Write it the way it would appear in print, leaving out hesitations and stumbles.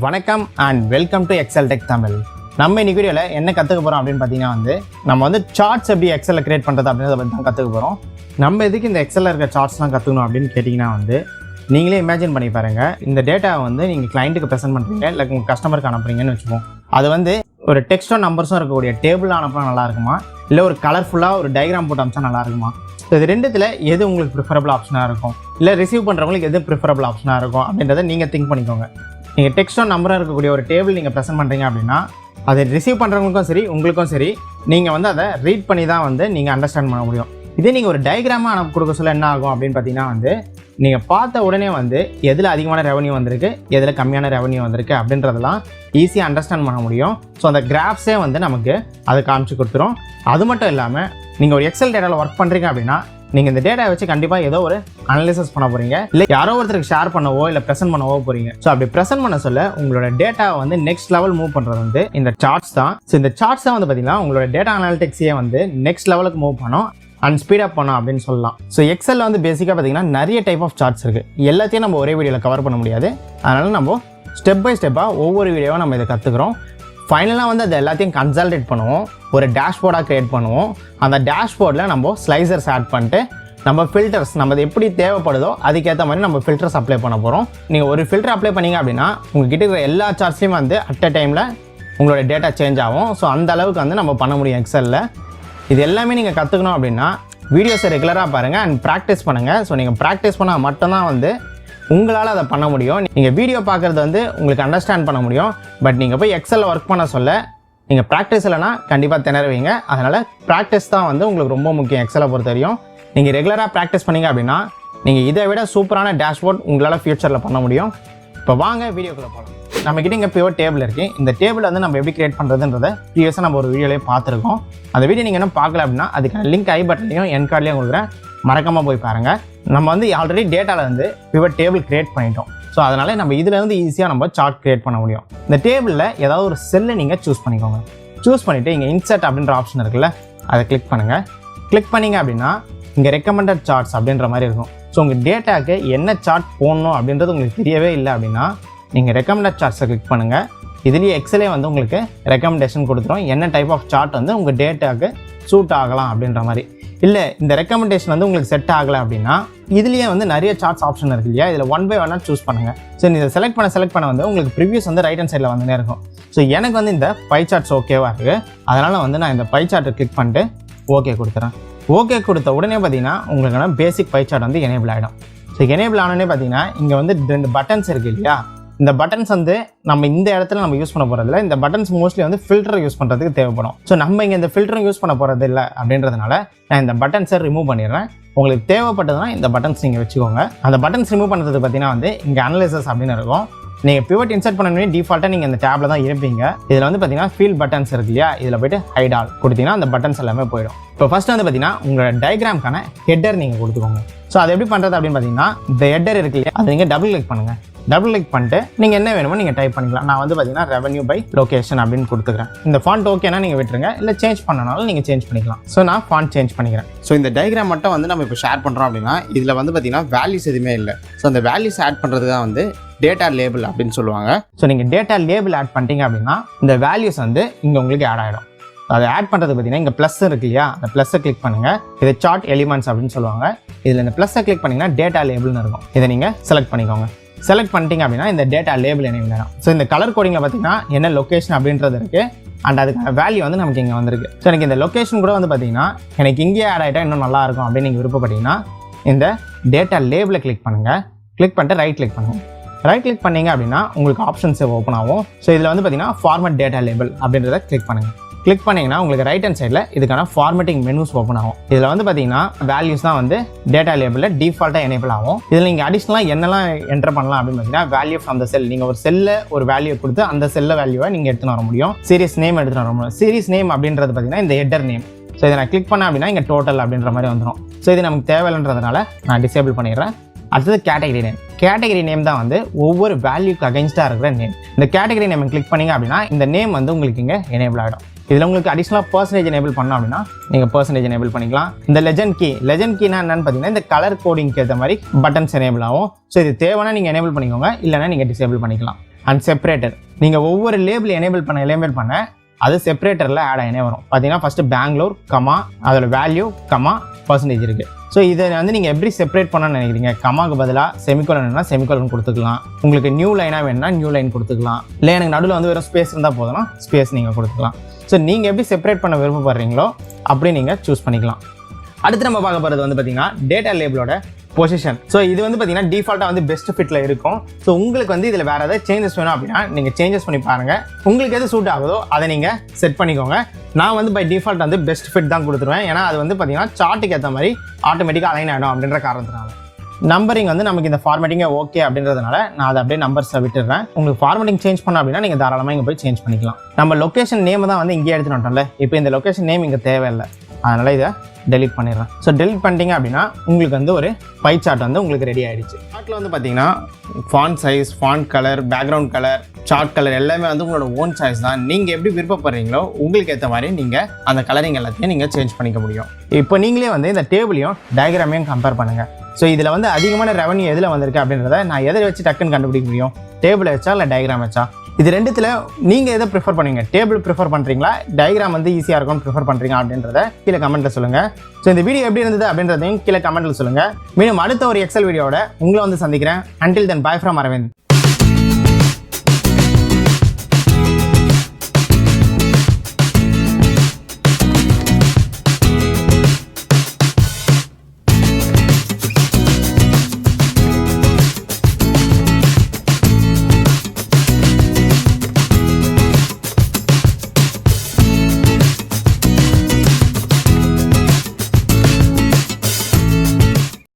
வணக்கம் and welcome to Xltechtamil. நம்ம இன்னைக்கு வீடியோவில் என்ன கற்றுக்க போகிறோம் அப்படின்னு பார்த்தீங்கன்னா நம்ம சார்ட்ஸ் எப்படி எக்ஸலில் கிரியேட் பண்ணுறது அப்படின்றத பற்றி தான் கற்றுக்க போகிறோம். நம்ம எதுக்கு இந்த எக்ஸலில் இருக்க சார்ட்ஸ்லாம் கற்றுக்கணும் அப்படின்னு கேட்டிங்கன்னா நீங்களே இமேஜின் பண்ணி பாருங்கள். இந்த டேட்டாவை நீங்கள் கிளைண்ட்டுக்கு ப்ரெசென்ட் பண்ணுறீங்க, இல்லை உங்கள் கஸ்டமருக்கு அனுப்புறீங்கன்னு வச்சுப்போம். அது ஒரு டெக்ஸ்டோ நம்பர்ஸும் இருக்கக்கூடிய டேபிளாக அனுப்பினா நல்லா இருக்குமா, இல்லை ஒரு கலர்ஃபுல்லாக ஒரு டயக்ராம் போட்டு அனுப்பிச்சா நல்லா இருக்குமா? ஸோ இது ரெண்டுத்தில் எது உங்களுக்கு ப்ரிஃபரபிள் ஆப்ஷனாக இருக்கும், இல்லை ரிசீவ் பண்ணுறவங்களுக்கு எது ப்ரிஃபரபிள் ஆப்ஷனாக இருக்கும் அப்படின்றத நீங்கள் திங்க் பண்ணிக்கோங்க. நீங்கள் டெக்ஸ்டோ நம்பராக இருக்கக்கூடிய ஒரு டேபிள் நீங்கள் ப்ரெசென்ட் பண்ணுறீங்க அப்படின்னா அதை ரிசீவ் பண்ணுறவங்களுக்கும் சரி உங்களுக்கும் சரி நீங்கள் அதை ரீட் பண்ணி தான் நீங்கள் அண்டர்ஸ்டாண்ட் பண்ண முடியும். இதே நீங்கள் ஒரு டயக்ராமாக அனுப்பி கொடுக்க சொல்ல என்ன ஆகும் அப்படின்னு பார்த்தீங்கன்னா நீங்கள் பார்த்த உடனே எதில் அதிகமான ரெவன்யூ வந்திருக்கு, எதில் கம்மியான ரெவன்யூ வந்திருக்கு அப்படின்றதெல்லாம் ஈஸியாக அண்டர்ஸ்டாண்ட் பண்ண முடியும். ஸோ அந்த கிராஃப்ஸே நமக்கு அதை காமிச்சு கொடுத்துரும். அது மட்டும் இல்லாமல் நீங்கள் ஒரு எக்ஸல் டேட்டாவில் ஒர்க் பண்ணுறீங்க அப்படின்னா நீங்கள் இந்த டேட்டாவை வச்சு கண்டிப்பாக ஏதோ ஒரு அனலிசிஸ் பண்ண போகிறீங்க, இல்லை யாரோ ஒருத்தருக்கு ஷேர் பண்ணவோ இல்லை ப்ரெசென்ட் பண்ணவோ போகிறீங்க. ஸோ அப்படி ப்ரெசென்ட் பண்ண சொல்ல உங்களோட டேட்டாவை நெக்ஸ்ட் லெவல் மூவ் பண்ணுறது இந்த சார்ட்ஸ் தான். ஸோ இந்த சார்ட்ஸ் தான் பார்த்தீங்கன்னா உங்களோட டேட்டா அனாலிட்டிக்ஸையே நெக்ஸ்ட் லெவலுக்கு மூவ் பண்ணோம் அண்ட் ஸ்பீடப் பண்ணோம் அப்படின்னு சொல்லலாம். ஸோ எக்ஸலில் பேசிக்காக பார்த்தீங்கன்னா நிறைய டைப் ஆஃப் சார்ட்ஸ் இருக்குது. எல்லாத்தையும் நம்ம ஒரே வீடியோவில் கவர் பண்ண முடியாது. அதனால் நம்ம ஸ்டெப் பை ஸ்டெப்பாக ஒவ்வொரு வீடியோவாக நம்ம இதை கற்றுக்குறோம். ஃபைனலாக அது எல்லாத்தையும் கன்சல்டேட் பண்ணுவோம், ஒரு டேஷ்போர்டாக க்ரியேட் பண்ணுவோம். அந்த டேஷ்போர்டில் நம்ம ஸ்லைசர்ஸ் ஆட் பண்ணிட்டு நம்ம ஃபில்டர்ஸ் நம்ம எப்படி தேவைப்படுதோ அதுக்கேற்ற மாதிரி நம்ம ஃபில்டர்ஸ் அப்ளை பண்ண போகிறோம். நீங்கள் ஒரு ஃபில்டர் அப்ளை பண்ணிங்க அப்படின்னா உங்கள்கிட்ட இருக்கிற எல்லா சார்ட்ஸையும் அட் அ டைமில் உங்களோட டேட்டா சேஞ்ச் ஆகும். ஸோ அந்த அளவுக்கு நம்ம பண்ண முடியும் எக்ஸலில். இது எல்லாமே நீங்கள் கற்றுக்கணும் அப்படின்னா வீடியோஸை ரெகுலராக பாருங்கள் அண்ட் ப்ராக்டிஸ் பண்ணுங்கள். ஸோ நீங்கள் ப்ராக்டிஸ் பண்ணால் மட்டும்தான் உங்களால் அதை பண்ண முடியும். நீங்கள் வீடியோ பார்க்குறது உங்களுக்கு அண்டர்ஸ்டாண்ட் பண்ண முடியும். பட் நீங்கள் போய் எக்ஸலில் ஒர்க் பண்ண சொல்ல நீங்கள் ப்ராக்டிஸ் இல்லைனா கண்டிப்பாக திணறுவீங்க. அதனால் ப்ராக்டிஸ் தான் உங்களுக்கு ரொம்ப முக்கியம் எக்ஸலை பொறுத்த வரையும். நீங்கள் ரெகுலராக ப்ராக்டிஸ் பண்ணிங்க அப்படின்னா நீங்கள் இதை விட சூப்பரான டேஷ்போர்ட் உங்களால் ஃபியூச்சரில் பண்ண முடியும். இப்போ வாங்க வீடியோக்குள்ளே போகலாம். நம்மக்கிட்ட இங்கே பியூர் டேபிள் இருக்குது. இந்த டேபிள் நம்ம எப்படி கிரியேட் பண்ணுறதுன்றதை ப்ரீவியஸாக நம்ம ஒரு வீடியோலேயே பார்த்துருக்கோம். அந்த வீடியோ நீங்கள் என்ன பார்க்கல அப்படின்னா அதுக்கான லிங்க் ஐ பட்டன்லையும் என் கார்ட்லையும் கொடுக்குறேன், மறக்காமல் போய் பாருங்கள். நம்ம ஆல்ரெடி டேட்டாவில் பியூர் டேபிள் கிரியேட் பண்ணிட்டோம். ஸோ அதனால் நம்ம இதிலேருந்து ஈஸியாக நம்ம சார்ட் கிரியேட் பண்ண முடியும். இந்த டேபிளில் ஏதாவது ஒரு செல்லை நீங்கள் சூஸ் பண்ணிக்கோங்க. சூஸ் பண்ணிவிட்டு இங்கே இன்சர்ட் அப்படின்ற ஆப்ஷன் இருக்குல்ல, அதை கிளிக் பண்ணுங்கள். கிளிக் பண்ணிங்க அப்படின்னா இங்கே ரெக்கமெண்டட் சார்ட்ஸ் அப்படின்ற மாதிரி இருக்கும். ஸோ உங்கள் டேட்டாவுக்கு என்ன சார்ட் போடணும் அப்படின்றது உங்களுக்கு தெரியவே இல்லை அப்படின்னா நீங்கள் ரெக்கமெண்டட் சார்ட்ஸை கிளிக் பண்ணுங்கள். இதுலேயே எக்ஸலே உங்களுக்கு ரெக்கமெண்டேஷன் கொடுத்துரும், என்ன டைப் ஆஃப் சார்ட் உங்கள் டேட்டாவுக்கு சூட் ஆகலாம் அப்படின்ற மாதிரி. இல்லை இந்த ரெக்கமெண்டேஷன் உங்களுக்கு செட் ஆகலை அப்படின்னா இதுலேயே நிறைய சார்ட்ஸ் ஆப்ஷன் இருக்கு இல்லையா, இதில் 1 by 1 சூஸ் பண்ணுங்கள். ஸோ இதை செலக்ட் பண்ண உங்களுக்கு ப்ரிவியூஸ் ரைட் ஹேண்ட் சைடில் வந்துனே இருக்கும். ஸோ எனக்கு இந்த பை சார்ட்ஸ் ஓகேவாக இருக்குது. அதனால் நான் இந்த பை சார்ட்டை கிளிக் பண்ணிட்டு ஓகே கொடுத்துறேன். ஓகே கொடுத்த உடனே பார்த்தீங்கன்னா உங்களுக்கான பேசிக் பை சார்ட் எனேபிள் ஆகிடும். ஸோ எனேபிள் ஆனோடனே பார்த்தீங்கன்னா இங்கே 2 பட்டன்ஸ் இருக்குது இல்லையா. இந்த பட்டன்ஸ் நம்ம இந்த இடத்துல நம்ம யூஸ் பண்ண போகிறதில்ல. இந்த பட்டன்ஸ் மோஸ்ட்லி ஃபில்டர் யூஸ் பண்ணுறதுக்கு தேவைப்படும். ஸோ நம்ம இங்கே இந்த ஃபில்டரும் யூஸ் பண்ண போகிறது இல்லை அப்படின்றதுனால நான் இந்த பட்டன்ஸை ரிமூவ் பண்ணிடுறேன். உங்களுக்கு தேவைப்பட்டதுன்னா இந்த பட்டன்ஸ் நீங்கள் வச்சுக்கோங்க. அந்த பட்டன்ஸ் ரிமூவ் பண்ணுறது பார்த்தீங்கன்னா இங்கே அனலைசஸ் அப்படின்னு இருக்கும். நீங்கள் பிவட் இன்சர்ட் பண்ணணுமே டிஃபால்ட்டாக நீங்கள் இந்த டேப்ல தான் இருப்பீங்க. இதில் பார்த்தீங்கன்னா ஃபீல் பட்டன்ஸ் இருக்கு இல்லையா, இதில் போய்ட்டு ஹைட் ஆல் கொடுத்தீங்கன்னா அந்த பட்டன்ஸ் எல்லாமே போயிடும். இப்போ ஃபர்ஸ்ட் பார்த்தீங்கன்னா உங்களோட டயக்ராம்க்கான ஹெட்டர் நீங்கள் கொடுத்துக்கோங்க. ஸோ அது எப்படி பண்ணுறது அப்படின்னு பார்த்தீங்கன்னா இந்த ஹெட்டர் இருக்கு இல்லையா, அதை நீங்கள் டபுள் கிளிக் பண்ணுங்கள். டபுள் கிளிக் பண்ணிட்டு நீங்கள் என்ன வேணுமோ நீங்கள் டைப் பண்ணிக்கலாம். நான் பார்த்தீங்கன்னா ரெவன்யூ பை லொகேஷன் அப்படின்னு கொடுத்துக்கிறேன். இந்த ஃபாண்ட் ஓகேனா நீங்கள் விட்டுருங்க, இல்லை சேஞ்ச் பண்ணனாலும் நீங்கள் சேஞ்ச் பண்ணிக்கலாம். ஸோ நான் ஃபாண்ட் சேஞ்ச் பண்ணிக்கிறேன். ஸோ இந்த டயக்ராம் மட்டும் நம்ம இப்போ ஷேர் பண்ணுறோம் அப்படின்னா இதில் பார்த்தீங்கன்னா வேல்யூஸ் எதுவுமே இல்லை. ஸோ அந்த வேல்யூஸ் ஆட் பண்ணுறது தான் டேட்டா லேபிள் அப்படின்னு சொல்லுவாங்க. ஸோ நீங்கள் டேட்டா லேபிள் ஆட் பண்ணிட்டீங்க அப்படின்னா இந்த வேல்யூஸ் இங்கே உங்களுக்கு ஆட் ஆகிடும். அதை ஆட் பண்ணுறது பார்த்தீங்கன்னா இங்கே ப்ளஸ் இருக்கு இல்லையா, அந்த ப்ளஸ்ஸை கிளிக் பண்ணுங்கள். இது சார்ட் எலிமெண்ட்ஸ் அப்படின்னு சொல்லுவாங்க. இதில் இந்த ப்ளஸ்ஸை கிளிக் பண்ணிங்கன்னா டேட்டா லேபிள்னு இருக்கும். இதை நீங்கள் செலக்ட் பண்ணிக்கோங்க. செலக்ட் பண்ணிட்டீங்க அப்படின்னா இந்த டேட்டா லேபிள் எனேபிள் ஆகும். ஸோ இந்த கலர் கோடிங்கில் பார்த்தீங்கன்னா என்ன லொக்கேஷன் அப்படின்றது இருக்குது அண்ட் அதுக்கான வேல்யூ நமக்கு இங்கே வந்திருக்கு. ஸோ எனக்கு இந்த லொக்கேஷன் கூட பார்த்தீங்கன்னா எனக்கு இங்கேயே ஆட் ஆகிட்டா இன்னும் நல்லா இருக்கும் அப்படின்னு நீங்கள் விருப்பப்பட்டீங்கன்னா இந்த டேட்டா லேபிளை கிளிக் பண்ணுங்கள். கிளிக் பண்ணிட்டு ரைட் கிளிக் பண்ணுங்கள். ரைட் கிளிக் பண்ணிங்க அப்படின்னா உங்களுக்கு ஆப்ஷன்ஸ் ஓப்பன் ஆகும். ஸோ இதில் பார்த்தீங்கன்னா ஃபார்மட் டேட்டா லேபிள் அப்படின்றத கிளிக் பண்ணுங்கள். கிளிக் பண்ணிங்கன்னா உங்களுக்கு ரைட் ஹேண்ட் சைடில் இதுக்கான ஃபார்மேட்டிங் மெனூஸ் ஓப்பன் ஆகும். இதில் பார்த்தீங்கன்னா வேல்யூஸ் தான் டேட்டா லேபிளில் டிஃபால்ட்டாக எனேபிள் ஆகும். இதில் நீங்கள் அடிஷ்னலாக என்னெல்லாம் என்டர் பண்ணலாம் அப்படின்னு பார்த்தீங்கன்னா வேல்யூ ஃப்ரம் த செல். நீங்கள் ஒரு செல்லில் ஒரு வேல்யூ கொடுத்து அந்த செல்ல வேல்யூவை நீங்கள் எடுத்துன்னு வர முடியும். சீரிஸ் நேம் எடுத்துன்னு வர முடியும். சீரிஸ் நேம் அப்படின்றது பார்த்தீங்கன்னா இந்த ஹெட்டர் நேம். ஸோ இதை நான் கிளிக் பண்ணேன் அப்படின்னா இங்கே டோட்டல் அப்படின்ற மாதிரி வந்துடும். ஸோ இது நமக்கு தேவையில்லைன்றதுனால நான் டிசேபிள் பண்ணிடுறேன். அடுத்தது கேட்டகரி நேம். கேட்டகரி நேம் தான் ஒவ்வொரு வேல்யூக்கு அகைன்ஸ்டாக இருக்கிற நேம். இந்த கேட்டகரி நேம் கிளிக் பண்ணிங்க அப்படின்னா இந்த நேம் உங்களுக்கு இங்கே எனேபிள் ஆகிடும். இதில் உங்களுக்கு அடிஷ்னலாக பர்சன்டேஜ் எனேபிள் பண்ணோம் அப்படின்னா நீங்கள் பர்சன்டேஜ் எனேபிள் பண்ணிக்கலாம். இந்த லெஜண்ட் கீனா என்னன்னு பார்த்தீங்கன்னா இந்த கலர் கோடிங்க்கு ஏற்ற மாதிரி பட்டன்ஸ் எனேபிள் ஆகும். ஸோ இது தேவைன்னா நீங்கள் எனேபிள் பண்ணிக்கோங்க, இல்லைனா நீங்கள் டிசேபிள் பண்ணிக்கலாம். And separator. நீங்கள் ஒவ்வொரு லேபிள் எனேபிள் பண்ண அது செப்பரேட்டரில் ஆட் ஆகினே வரும். பார்த்தீங்கன்னா ஃபஸ்ட்டு பெங்களூர் கமா அதோட வேல்யூ கமா பர்சன்டேஜ் இருக்குது. ஸோ இதை வந்து நீங்கள் எப்படி செப்பரேட் பண்ணணும்னு நினைக்கிறீங்க? கமாக்கு பதிலாக செமிகோலன் வேணும்னா செமிகோலன் கொடுத்துக்கலாம். உங்களுக்கு நியூ லைனாக வேணும்னா நியூ லைன் கொடுத்துக்கலாம். இல்லை எனக்கு நடுவில் வந்து வெறும் ஸ்பேஸ் இருந்தால் போதும்னா ஸ்பேஸ் நீங்கள் கொடுத்துக்கலாம். ஸோ நீங்கள் எப்படி செப்பரேட் பண்ண விருப்பப்படுறீங்களோ அப்படி நீங்கள் சூஸ் பண்ணிக்கலாம். அடுத்து நம்ம பார்க்க போகிறது வந்து பார்த்தீங்கன்னா டேட்டா லேபிளோட பொசிஷன். ஸோ இது வந்து பார்த்தீங்கன்னா டிஃபால்ட்டாக வந்து பெஸ்ட் ஃபிட்டில் இருக்கும். ஸோ உங்களுக்கு வந்து இதில் வேறு ஏதாவது சேஞ்சஸ் வேணும் அப்படின்னா நீங்கள் சேஞ்சஸ் பண்ணி பாருங்கள். உங்களுக்கு எது சூட் ஆகுதோ அதை நீங்கள் செட் பண்ணிக்கோங்க. நான் வந்து பை டிஃபால்ட் வந்து பெஸ்ட் ஃபிட் தான் கொடுத்துருவேன். ஏன்னா அது வந்து பார்த்தீங்கன்னா சார்ட்டுக்கு ஏற்ற மாதிரி ஆட்டோமேட்டிக்காக அலைன் ஆகிடும் அப்படின்ற காரணத்தினால. நம்பரிங் வந்து நமக்கு இந்த ஃபார்மேட்டிங்கே ஓகே அப்படின்றதுனால நான் அதை அப்படியே நம்பர்ஸை விட்டுடுறேன். உங்களுக்கு ஃபார்மேட்டிங் சேஞ்ச் பண்ண அப்படின்னா நீங்கள் தாராளமாக இங்கே போய் சேஞ்ச் பண்ணிக்கலாம். நம்ம லொக்கேஷன் நேம் தான் வந்து இங்கே எடுத்துன்னு வந்துட்டோம்ல. இப்போ இந்த லொக்கேஷன் நேம் இங்கே தேவையில்லை, அதனால் இதை டெலிட் பண்ணிடுறேன். ஸோ டெலிட் பண்ணிட்டீங்க அப்படின்னா உங்களுக்கு வந்து ஒரு பை சார்ட் வந்து உங்களுக்கு ரெடி ஆகிடுச்சு. சார்ட்டில் வந்து பார்த்தீங்கன்னா font size, font colour, background colour, chart colour எல்லாமே வந்து உங்களோட ஓன் சாய்ஸ் தான். நீங்கள் எப்படி விருப்பப்படுறீங்களோ உங்களுக்கு ஏற்ற மாதிரி நீங்கள் அந்த கலரிங் எல்லாத்தையும் நீங்கள் சேஞ்ச் பண்ணிக்க முடியும். இப்போ நீங்களே வந்து இந்த டேபிளையும் டயக்ராமையும் கம்பேர் பண்ணுங்கள். ஸோ இதில் வந்து அதிகமான ரெவன்யூ எதில் வந்திருக்கு அப்படின்றத நான் எதை வச்சு டக்குன்னு கண்டுபிடிக்க முடியும்? டேபிள் வச்சா இல்லை டயக்ராம் வச்சா? இது ரெண்டுத்தில் நீங்கள் எதை ப்ரிஃபர் பண்ணுவீங்க? டேபிள் ப்ரிஃபர் பண்ணுறீங்களா, டயக்ராம் வந்து ஈஸியாக இருக்கும்னு ப்ரிஃபர் பண்ணுறீங்க அப்படின்றத கீழே கமெண்ட்டில் சொல்லுங்கள். ஸோ இந்த வீடியோ எப்படி இருந்தது அப்படின்றதையும் கீழே கமெண்ட்டில் சொல்லுங்கள். மீண்டும் அடுத்த ஒரு எக்ஸல் வீடியோட உங்களை வந்து சந்திக்கிறேன். Until then, bye from Aravind.